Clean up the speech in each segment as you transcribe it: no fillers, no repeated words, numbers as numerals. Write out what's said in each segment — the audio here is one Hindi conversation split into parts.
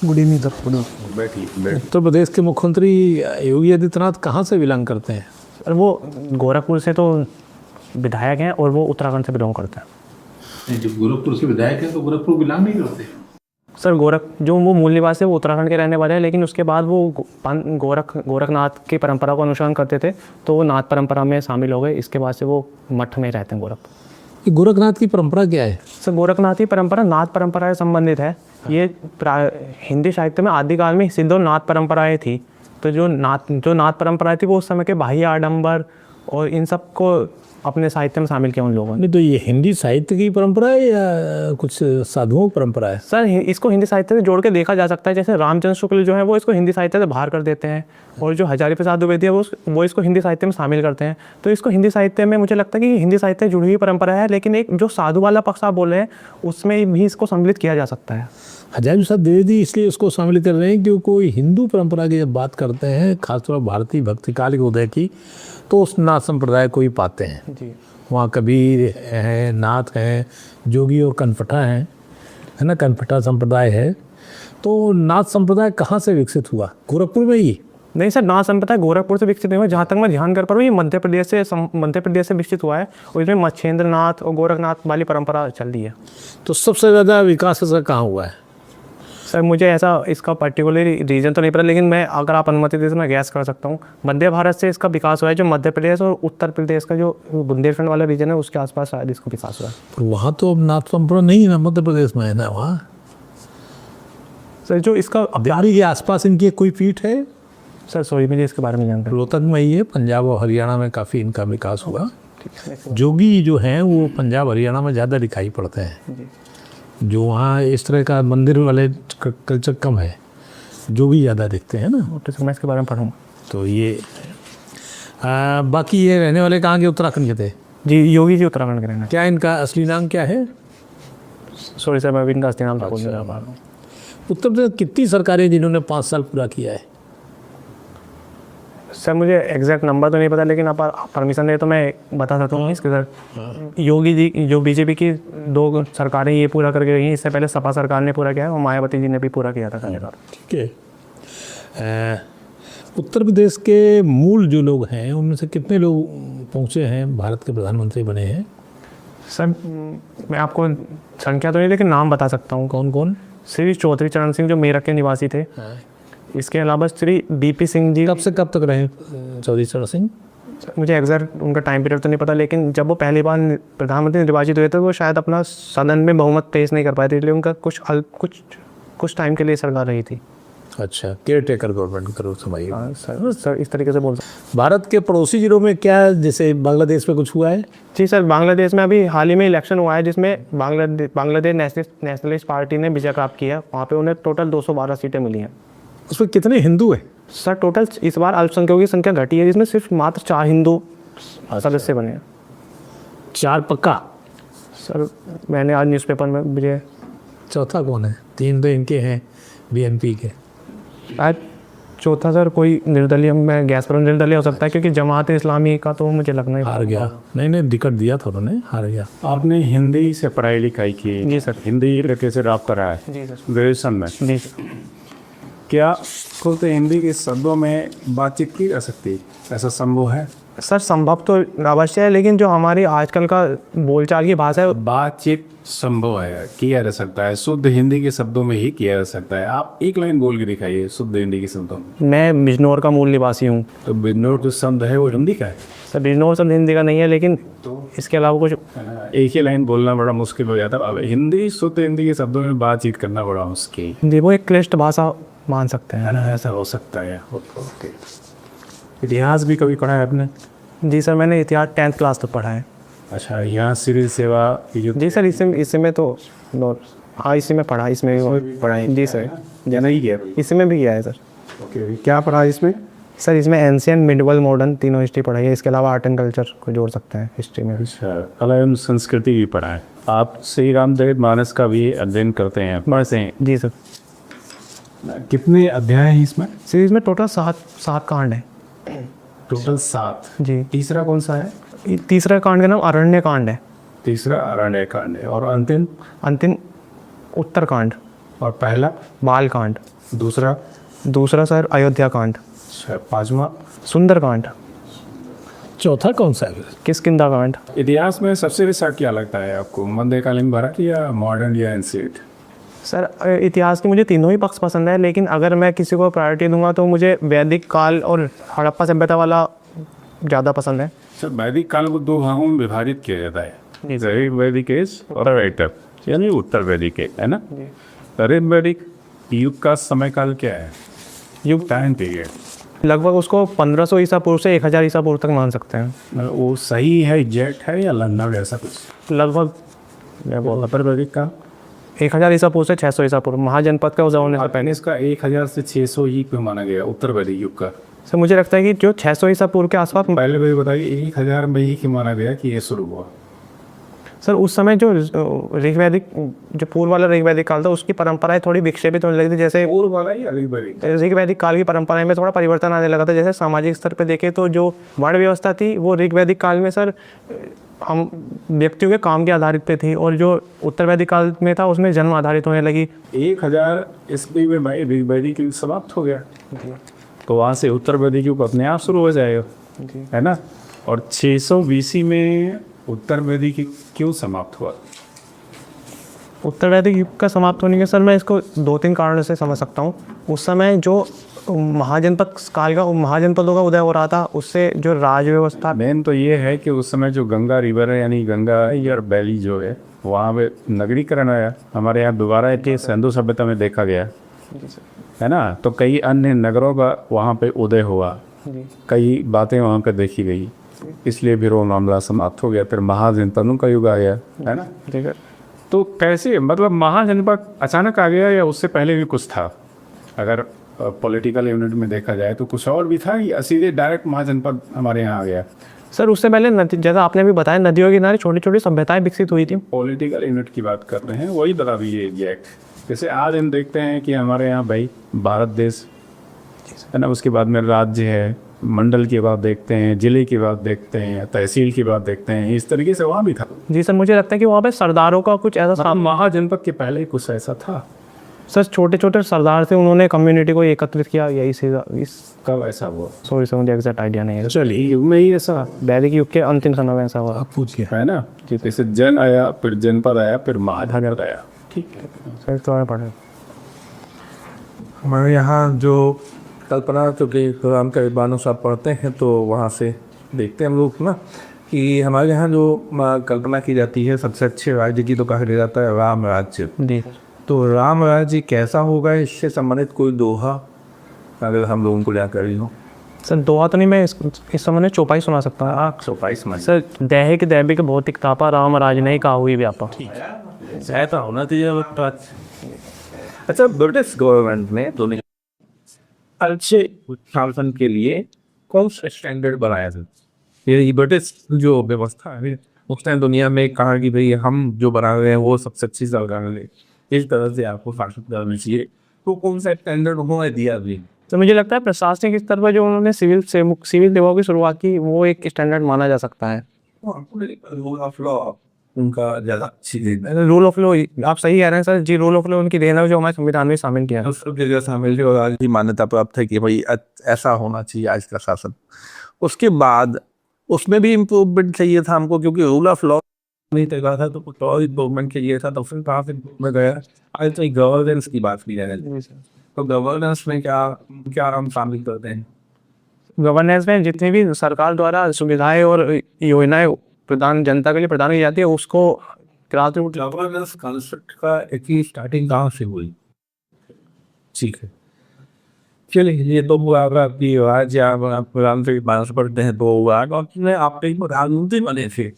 Good evening sir. बैठिए। उत्तर प्रदेश के मुख्यमंत्री योगी आदित्यनाथ कहाँ से बिलोंग करते हैं? और वो गोरखपुर से तो विधायक हैं और वो उत्तराखंड से बिलोंग करते हैं। जब गोरखपुर से विधायक है तो गोरखपुर बिलोंग नहीं करते। सर जो वो मूल निवासी है वो उत्तराखंड के रहने वाले हैं, लेकिन उसके बाद वो गोरखनाथ की परंपरा को अनुसरण करते थे तो वो नाथ परंपरा में शामिल हो गए। इसके बाद से वो मठ में रहते हैं गोरखपुर। ये गोरखनाथ की परंपरा क्या है? सर गोरखनाथ की परंपरा नाथ परंपरा से संबंधित है। ये हिंदी साहित्य में आदिकाल में सिद्धो नाथ परंपराएं थी। तो जो नाथ परंपराएं थी वो उस समय के बाह्य आडंबर और इन सब को अपने साहित्य में शामिल किया उन लोगों ने। नहीं तो ये हिंदी साहित्य की परंपरा है या कुछ साधुओं की परंपरा है? सर इसको हिंदी साहित्य से जोड़ के देखा जा सकता है। जैसे रामचंद्र शुक्ल जो है वो इसको हिंदी साहित्य से बाहर कर देते हैं और जो हजारी प्रसाद द्विवेदी है वो इसको हिंदी साहित्य में शामिल करते हैं। तो इसको हिंदी साहित्य में मुझे लगता है कि हिंदी साहित्य से जुड़ी हुई परंपरा है, लेकिन एक जो साधु वाला पक्ष आप बोल रहे हैं उसमें भी इसको सम्मिलित किया जा सकता है। हजारी प्रसाद द्विवेदी इसलिए उसको शामिल कर रहे हैं क्योंकि कोई हिंदू परंपरा की जब बात करते हैं खासतौर पर भारतीय भक्ति काल के उदय की तो उस नाथ संप्रदाय को ही पाते हैं। जी वहाँ कबीर हैं, नाथ हैं, जोगी और कनपटा हैं, है ना, कनपटा संप्रदाय है। तो नाथ संप्रदाय कहाँ से विकसित हुआ? गोरखपुर में ही? नहीं सर, नाथ संप्रदाय गोरखपुर से विकसित नहीं हुआ। जहाँ तक मैं ध्यान कर पा रहा हूँ ये मध्य प्रदेश से विकसित हुआ है और इसमें मच्छेंद्र नाथ और गोरखनाथ वाली परंपरा चल रही है। तो सबसे ज़्यादा विकास इसका कहाँ हुआ है? सर मुझे ऐसा इसका पर्टिकुलर रीजन तो नहीं पता, लेकिन मैं अगर आप अनुमति दें तो मैं गैस कर सकता हूँ। मध्य भारत से इसका विकास हुआ है। जो मध्य प्रदेश और उत्तर प्रदेश का जो बुंदेलखंड वाला रीजन है उसके आसपास शायद इसका विकास हुआ है। पर वहाँ तो अब नाथ परंपरा नहीं है ना, मध्य प्रदेश में है ना वहाँ। सर जो इसका बिहारी के आसपास इनकी कोई पीठ है? सर सॉरी मुझे इसके बारे में जानकारी। रोहतक में ही है, पंजाब और हरियाणा में काफ़ी इनका विकास हुआ। जोगी जो हैं वो पंजाब हरियाणा में ज़्यादा दिखाई पड़ते हैं। जो वहाँ इस तरह का मंदिर वाले कल्चर कम है, जोगी ज़्यादा दिखते हैं ना। तो मैं इसके बारे में पढ़ूँगा। तो ये बाकी ये रहने वाले कहाँ के? उत्तराखंड के थे जी, योगी जी उत्तराखंड के रहना। क्या इनका असली नाम क्या है? सॉरी सर मैं अभी इनका असली नाम बोल नहीं पा रहा हूँ। उत्तर प्रदेश कितनी सरकारें जिन्होंने 5 साल पूरा किया है? सर मुझे एग्जैक्ट नंबर तो नहीं पता, लेकिन आप परमिशन दे तो मैं बता सकता हूँ इसके सर। योगी जी जो बीजेपी की 2 सरकारें ये पूरा करके गई हैं। इससे पहले सपा सरकार ने पूरा किया है और मायावती जी ने भी पूरा किया था कार्यकाल। ठीक है। उत्तर प्रदेश के मूल जो लोग हैं उनमें से कितने लोग पहुँचे हैं, भारत के प्रधानमंत्री बने हैं? सर मैं आपको संख्या तो नहीं लेकिन नाम बता सकता हूँ। कौन कौन? श्री चौधरी चरण सिंह जो मेरठ के निवासी थे। इसके अलावा श्री बीपी सिंह जी। कब से कब तक रहे चौधरी चरण सिंह? मुझे एग्जैक्ट उनका टाइम पीरियड तो नहीं पता, लेकिन जब वो पहली बार प्रधानमंत्री निर्वाचित हुए थे वो शायद अपना सदन में बहुमत पेश नहीं कर पाए थे, इसलिए उनका कुछ टाइम के लिए सरकार रही थी। अच्छा, केयर टेकर गवर्नमेंट करो समझिए। सर इस तरीके से बोल सकते। भारत के पड़ोसी जिलों में क्या, जैसे बांग्लादेश में कुछ हुआ है? जी सर, बांग्लादेश में अभी हाल ही में इलेक्शन हुआ है जिसमें बांग्लादेश नेशनलिस्ट पार्टी ने विजय प्राप्त किया। वहाँ पे उन्हें टोटल 212 सीटें मिली हैं। उसमें कितने हिंदू हैं? सर टोटल इस बार अल्पसंख्यकों की संख्या घटी है जिसमें सिर्फ मात्र 4 हिंदू सदस्य बने हैं। 4 पक्का? सर मैंने आज न्यूज़पेपर में मुझे चौथा कौन है? 3 तो इनके हैं बीएनपी के। आज चौथा सर कोई निर्दलीय, मैं गैस पर निर्दलीय हो सकता है क्योंकि जमात इस्लामी का तो मुझे लगना ही हार गया। नहीं टिकट दिया था उन्होंने, हार गया। आपने हिंदी से पढ़ाई लिखाई की? जी सर। हिंदी इलाके से रहा रहा है? जी सर। ग्रेजुएशन में? जी सर। क्या खुद हिंदी के शब्दों में बातचीत की जा सकती है? ऐसा संभव है? सर संभव तो अवश्य है, लेकिन जो हमारी आजकल का बोलचाल की भाषा है बातचीत संभव है, किया जा सकता है, शुद्ध हिंदी के शब्दों में ही किया जा सकता है। आप एक लाइन बोल के दिखाइए शुद्ध हिंदी के शब्दों में। मैं बिजनौर का मूल निवासी हूँ। तो बिजनौर जो शब्द है वो हिंदी का है? सर बिजनौर शब्द हिंदी का नहीं है, लेकिन इसके अलावा कुछ एक ही लाइन बोलना बड़ा मुश्किल हो जाता है। अब हिंदी शुद्ध हिंदी के शब्दों में बातचीत करना बड़ा मुश्किल। जी वो एक क्लिष्ट भाषा मान सकते हैं। ऐसा हो सकता है। ओके। इतिहास भी कभी पढ़ा है आपने? जी सर मैंने इतिहास 10th क्लास तक पढ़ा है। अच्छा, यहाँ सिविल सेवा की जो जी सर इसमें तो हाँ इसी में पढ़ा, इसमें भी पढ़ा है? जी सर जाना ही गया? इसमें भी किया है सर। ओके, क्या पढ़ा है इसमें? सर इसमें एंशियंट, मिडिवल, मॉडर्न तीनों हिस्ट्री पढ़ाई है। इसके अलावा आर्ट एंड कल्चर को जोड़ सकते हैं हिस्ट्री में। अच्छा, कला एवं संस्कृति भी पढ़ा है। आप श्री रामचरितमानस का भी अध्ययन करते हैं, पढ़ते हैं? जी सर। कितने अध्याय हैं इसमें? सीरीज में टोटल 7 कांड है। टोटल 7? जी। तीसरा कौन सा है? तीसरा कांड का नाम अरण्य कांड है। तीसरा अरण्य कांड है और अंतिम उत्तरकांड। और पहला? बाल कांड। दूसरा? दूसरा सर अयोध्या कांड। पांचवा? सुंदर कांड। चौथा कौन सा है? किष्किंधा कांड। इतिहास में सबसे अच्छा क्या लगता है आपको, मध्यकालीन भारत या मॉडर्न या एंशिएंट? सर इतिहास के मुझे तीनों ही पक्ष पसंद है, लेकिन अगर मैं किसी को प्रायोरिटी दूंगा तो मुझे वैदिक काल और हड़प्पा सभ्यता वाला ज़्यादा पसंद है। सर वैदिक काल को 2 भागों में विभाजित किया जाता है, ऋग वैदिक एज और वैदिक, यानी उत्तर वैदिक है ना। ऋग वैदिक युग का समय काल क्या है? युग टाइम पीरियड लगभग उसको 1500 ईसा पूर्व से 1000 ईसा पूर्व तक मान सकते हैं। वो सही है, एग्जैक्ट है या लंदन ऐसा कुछ? लगभग मैं बोल उत्तर वैदिक का 1000 ईसा पूर्व से 600 ईसा पूर्व महाजनपद का उजाव होने से पहले। इसका 1000 से 600 युग पे माना गया उत्तर वैदिक युग का। सर मुझे लगता है कि जो 600 ईसा पूर्व के आसपास, पहले भी बताइए 1000 में ही माना गया कि ये शुरू हुआ। सर उस समय जो ऋग्वैदिक, जो पूर्व वाला ऋग्वैदिक काल था उसकी परंपराएं थोड़ी विक्षेपित होने लगी थी। जैसे पूर्व वाला या ऋग वैदिक? ऋग्वैदिक काल की परंपराएं में थोड़ा परिवर्तन आने लगा था। जैसे सामाजिक स्तर पर देखें तो जो वर्ण व्यवस्था थी वो ऋग्वैदिक काल में सर हम व्यक्तियों के काम के आधारित पे थी, और जो उत्तर वैदिक काल में था उसमें जन्म आधारित होने लगी। 1000 ईस्वी में भाई ऋग वैदिक युग समाप्त हो गया, तो वहाँ से उत्तर वैदिक युग अपने आप शुरू हो जाएगा, है ना। और 600 बीसी में उत्तर वैदिक युग क्यों समाप्त हुआ? उत्तर वैदिक युग का समाप्त होने के सर मैं इसको 2-3 कारणों से समझ सकता हूँ। उस समय जो महाजनपद काल का, महाजनपदों का उदय हो रहा था, उससे जो राज व्यवस्था, मेन तो ये है कि उस समय जो गंगा रिवर है, यानी गंगा या वैली जो है, वहाँ पे नगरीकरण आया हमारे यहाँ दोबारा, कि सिंधु सभ्यता में देखा गया है ना। तो कई अन्य नगरों का वहाँ पे उदय हुआ, कई बातें वहाँ पे देखी गई, इसलिए फिर वो मामला समाप्त हो गया। फिर महाजनपदों का युग आ गया, है ना। ठीक है। तो कैसे, मतलब महाजनपद अचानक आ गया या उससे पहले भी कुछ था? अगर पॉलिटिकल यूनिट में देखा जाए तो कुछ और भी था या सीधे डायरेक्ट महाजनपद हमारे यहाँ आ गया? सर उससे पहले जैसा आपने भी बताया, नदियों के किनारे छोटी छोटी सभ्यताएं विकसित हुई थी। पॉलिटिकल यूनिट की बात कर रहे हैं, वही बता दीजिए एग्जैक्ट। जैसे आज हम देखते हैं कि हमारे यहाँ भाई भारत देश है ना, उसके बाद में राज्य है, मंडल की बात देखते हैं, जिले की बात देखते हैं, तहसील की बात देखते हैं, इस तरीके से वहाँ भी था। जी सर, मुझे लगता है कि वहाँ पे सरदारों का कुछ ऐसा, महाजनपद के पहले कुछ ऐसा था। सर छोटे छोटे सरदार थे, उन्होंने कम्युनिटी को एकत्रित किया, यही से इस कब ऐसा हुआ? सॉरी सर मुझे एग्जैक्ट आइडिया नहीं है। चलिए युग में ही ऐसा वैदिक युग के अंतिम समय में ऐसा हुआ। आप पूछिए। है ना, जैसे जन आया, फिर जनपद आया, फिर महाजनपद आया। ठीक है सर तो पढ़े हमारे यहाँ जो कल्पना, चूँकि राम के विद्वानों साहब पढ़ते हैं तो वहाँ से देखते हैं हम लोग ना, कि हमारे यहाँ जो कल्पना की जाती है सबसे अच्छे राज्य की, तो कहा जाता है राम राज्य। जी। तो राम राज्य कैसा होगा, इससे संबंधित कोई दोहा अगर हम लोगों को जानकारी रही हो? सर दोहा तो नहीं, मैं इस समय में चौपाई सुना सकता हूँ। आप 122 समझ। सर दैहिक दैविक भौतिक तापा, राम राज नहीं कहा हुई व्यापा। ऐसा होना चाहिए। अच्छा, ब्रिटिश गवर्नमेंट ने दुनिया अच्छे शासन के लिए कौन सा स्टैंडर्ड बनाया था? ये ब्रिटिश जो व्यवस्था है उसने दुनिया में कहा कि भाई हम जो बना रहे हैं वो सबसे अच्छी सरकार है, इस तरह से आपको शासन करना चाहिए। तो कौन सा स्टैंडर्ड उन्होंने दिया भी? तो मुझे लगता है प्रशासनिक स्तर पर जो उन्होंने सिविल सेवाओं की शुरुआत की, वो एक स्टैंडर्ड माना जा सकता है। रूल ऑफ लॉ उनका ज़्यादा अच्छी रूल ऑफ लॉ, आप सही कह रहे हैं sir ji, rule of law उनकी देन है जो हमारे संविधान में शामिल किया है। सब जगह शामिल थी और आज भी मान्यता प्राप्त है कि भाई ऐसा होना चाहिए आज का शासन। उसके बाद उसमें भी इम्प्रूवमेंट चाहिए था हमको, क्योंकि रूल ऑफ लॉ नहीं तैयार था तो कुछ और इम्प्रूवमेंट चाहिए था। तो फिर कहाँ से इम्प्रूवमेंट गया? आज तो गवर्नेंस की बात की जाए तो गवर्नेंस में क्या क्या हम शामिल करते हैं? गवर्नेंस में जितनी भी सरकार द्वारा सुविधाएं और योजनाएं प्रदान जनता के लिए प्रदान की जाती है, उसको ग्रासरूट गवर्नेंस कॉन्सेप्ट का एक ही स्टार्टिंग कहाँ से हुई? ठीक है, चलिए ये तो हुआ आपकी राज्य, आप प्रधानमंत्री मानस पढ़ते हैं तो हुआ आपने आप कहीं प्रधानमंत्री बने थे।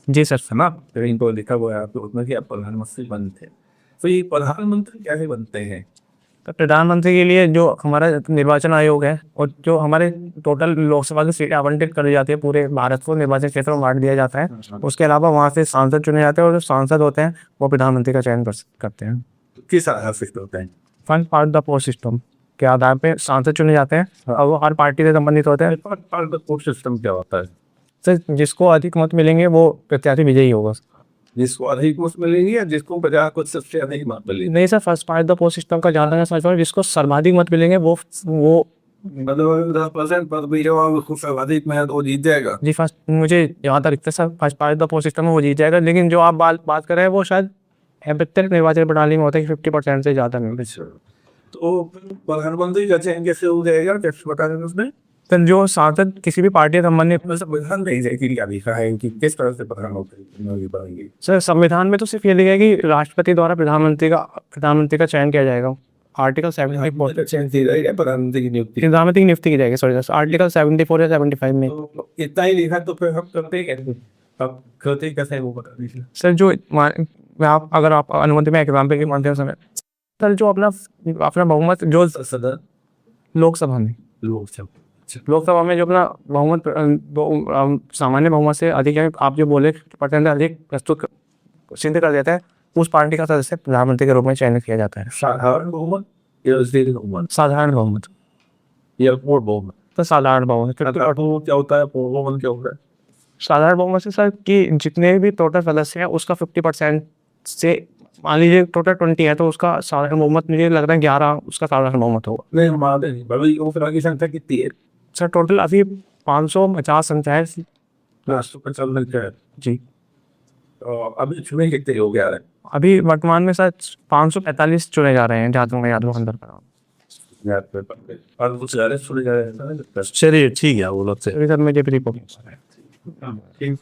जी सर। है ना, कहीं तो लिखा हुआ है आपको उसमें कि आप प्रधानमंत्री बनते हैं। तो ये प्रधानमंत्री कैसे बनते हैं? तो प्रधानमंत्री के लिए जो हमारा निर्वाचन आयोग है और जो हमारे टोटल लोकसभा की सीटें आवंटित करी जाती है, पूरे भारत को निर्वाचन क्षेत्र में बांट दिया जाता है। उसके अलावा वहाँ से सांसद चुने जाते हैं और जो सांसद होते हैं वो प्रधानमंत्री का चयन करते हैं। किस आधार से होते हैं? Fund part the post system के आधार पे सांसद चुने जाते हैं और वो हर पार्टी से संबंधित होते हैं। पोस्ट सिस्टम क्या होता है? सर जिसको अधिक मत मिलेंगे वो प्रत्याशी विजयी होगा। जिसको अधिक वोट मिलेंगे या जिसको 50 को सबसे अधिक मत मिलेंगे? नहीं sir, first part the post system का ज़्यादा मैं समझ पा रहा हूँ, जिसको सर्वाधिक मत मिलेंगे वो मतलब 10% पद भी जो है उसको सर्वाधिक में वो जीत जाएगा। जी फर्स्ट मुझे यहाँ तक दिखता है sir, first part the post system में वो जीत जाएगा। लेकिन जो आप बात कर रहे हैं वो शायद प्रत्येक निर्वाचन प्रणाली में होता है कि 50% से ज़्यादा नहीं। तो प्रधानमंत्री का चयन कैसे हो जाएगा, कैसे बता दें उसमें? सर जो सांसद किसी भी पार्टी संबंधित, संविधान में ही क्या लिखा है कि किस तरह से प्रधानमंत्री बनेंगे? सर संविधान में तो सिर्फ ये लिखा है कि राष्ट्रपति द्वारा प्रधानमंत्री का चयन किया जाएगा। आर्टिकल 74 प्रधानमंत्री की नियुक्ति प्रधानमंत्री की नियुक्ति की जाएगी। सॉरी सर, आर्टिकल 74 या 75 में। तो इतना ही लिखा तो फिर हम करते कैसे? अब करते कैसे है वो बता दीजिए। सर जो आप अगर आप अनुमति में एग्जाम्पल के माध्यम से सर जो अपना बहुमत जो सदन लोकसभा में में जो अपना बहुमत सामान्य बहुमत से अधिक है, आप जो बोले % अधिक प्रस्तुत सिद्ध कर देता है, उस पार्टी का सदस्य प्रधानमंत्री के रूप में चयनित किया जाता है। साधारण बहुमत या विशेष बहुमत साधारण बहुमत या पूर्ण बहुमत? तो साधारण बहुमत साधारण बहुमत क्या होता है, पूर्ण बहुमत क्या होता है? साधारण बहुमत से सर कि जितने भी टोटल सदस्य हैं उसका 50% से, मान लीजिए टोटल 20 है तो उसका साधारण बहुमत मुझे लग रहा है 11 उसका साधारण बहुमत होगा। नहीं मानते नहीं, भाई वो फिर की संख्या कितनी है? सर टोटल अभी 550 संख्या है जी। तो अभी चुने कितने हो गया है? अभी वर्तमान में सर 545 चुने जा रहे हैं, जहाँ तक मैं याद हूँ अंदर का। और कुछ ज़्यादा चुने जा रहे हैं। चलिए ठीक है, वो लोग से सर मुझे भी रिपोर्ट ठीक।